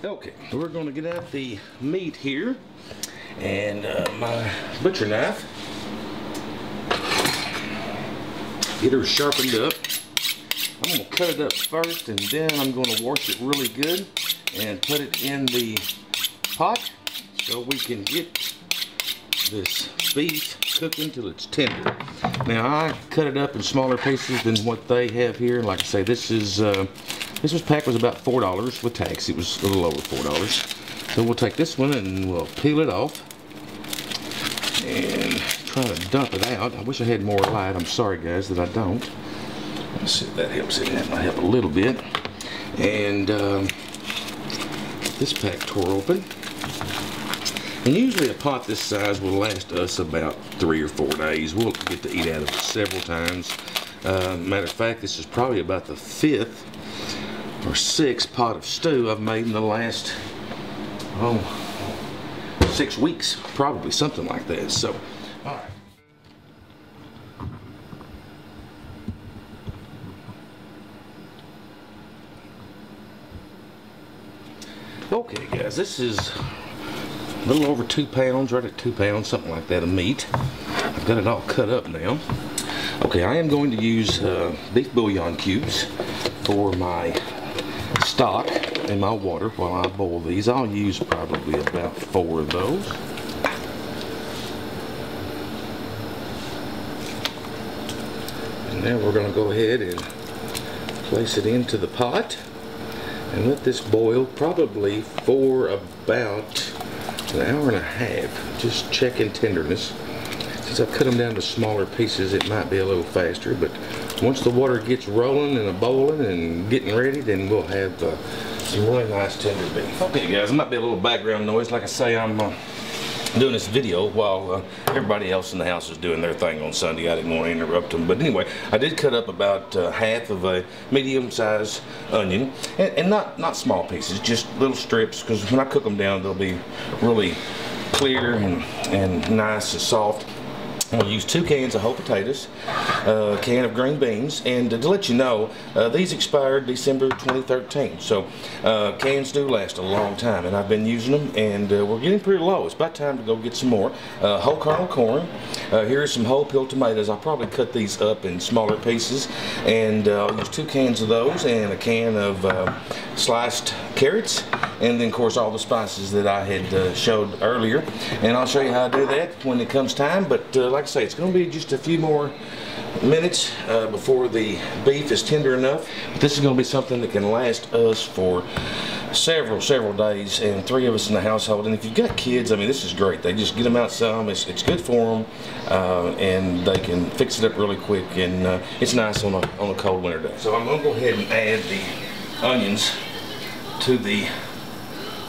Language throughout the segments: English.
Okay, we're going to get out the meat here and my butcher knife. Get her sharpened up. I'm going to cut it up first, and then I'm going to wash it really good and put it in the pot so we can get this beef cooking till it's tender. Now I cut it up in smaller pieces than what they have here. Like I say, this pack was about $4 with tax. It was a little over $4. So we'll take this one and we'll peel it off and try to dump it out. I wish I had more light. I'm sorry guys that I don't. Let's see if that helps. That might help a little bit. And this pack tore open. And usually a pot this size will last us about 3 or 4 days. We'll get to eat out of it several times. Matter of fact, this is probably about the 5th or 6th pot of stew I've made in the last 6 weeks, probably something like that. So, all right. Okay, guys, this is a little over 2 pounds, right at 2 pounds, something like that of meat. I've got it all cut up now. Okay, I am going to use beef bouillon cubes for my stock and my water while I boil these. I'll use probably about 4 of those. And now we're going to go ahead and place it into the pot and let this boil probably for about an hour and a half, just checking tenderness. Since I've cut them down to smaller pieces, it might be a little faster, but once the water gets rolling and boiling and getting ready, then we'll have some really nice tender beef. Okay guys, there might be a little background noise. Like I say, I'm doing this video while everybody else in the house is doing their thing on Sunday. I didn't want to interrupt them, but anyway, I did cut up about half of a medium-sized onion, and not small pieces, just little strips, because when I cook them down, they'll be really clear and nice and soft. I'm going to use 2 cans of whole potatoes, a can of green beans, and to let you know, these expired December 2013, so cans do last a long time, and I've been using them, and we're getting pretty low. It's about time to go get some more. Whole kernel corn. Here's some whole peeled tomatoes. I'll probably cut these up in smaller pieces, and I'll use 2 cans of those and a can of sliced carrots, and then of course all the spices that I had showed earlier, and I'll show you how I do that when it comes time. But like I say, it's going to be just a few more minutes before the beef is tender enough. But this is going to be something that can last us for several days, and 3 of us in the household. And if you've got kids, I mean, this is great. They just get them out some. It's good for them, and they can fix it up really quick, and it's nice on a cold winter day. So I'm going to go ahead and add the onions to the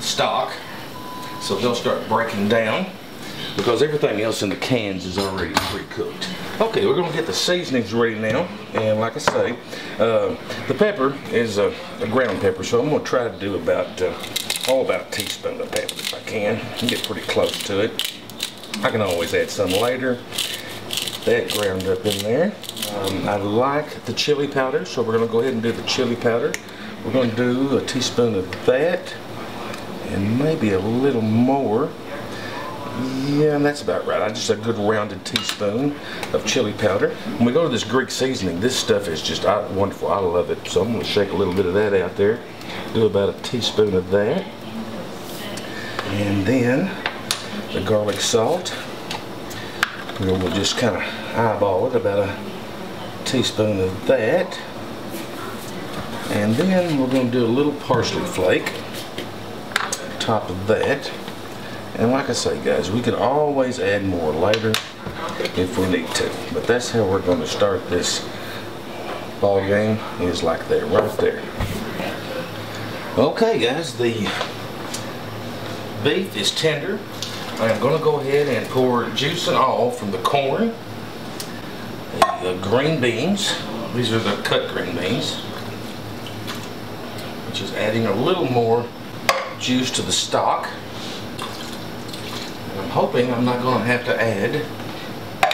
stock so they'll start breaking down, because everything else in the cans is already pre-cooked. Okay, we're going to get the seasonings ready now, and like I say, the pepper is a ground pepper, so I'm going to try to do about a teaspoon of pepper if I can. I get pretty close to it. I can always add some later. That ground up in there. I like the chili powder, so we're going to go ahead and do the chili powder. We're going to do a teaspoon of that, and maybe a little more. Yeah, and that's about right. Just a good rounded teaspoon of chili powder. When we go to this Greek seasoning, this stuff is just wonderful. I love it. So I'm going to shake a little bit of that out there. Do about a teaspoon of that. And then the garlic salt. We'll just kind of eyeball it, about a teaspoon of that. And then we're going to do a little parsley flake on top of that. And like I say, guys, we can always add more later if we need to. But that's how we're going to start this ball game, is like that, right there. Okay, guys, the beef is tender. I'm going to go ahead and pour juice and all from the corn, the green beans. These are the cut green beans. Just adding a little more juice to the stock. And I'm hoping I'm not going to have to add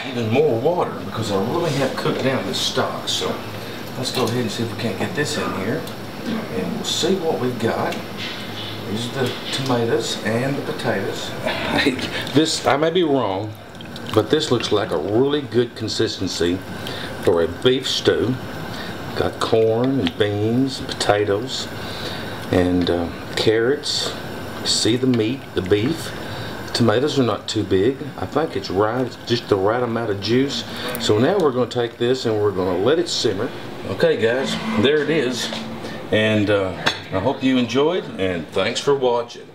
even more water, because I really have cooked down this stock. So let's go ahead and see if we can't get this in here, and we'll see what we've got. These are the tomatoes and the potatoes. This, I may be wrong, but this looks like a really good consistency for a beef stew. Got corn and beans and potatoes and carrots. See the meat, the beef. Tomatoes are not too big. I think it's right, it's just the right amount of juice. So now we're going to take this and we're going to let it simmer. Okay guys, there it is. And I hope you enjoyed, and thanks for watching.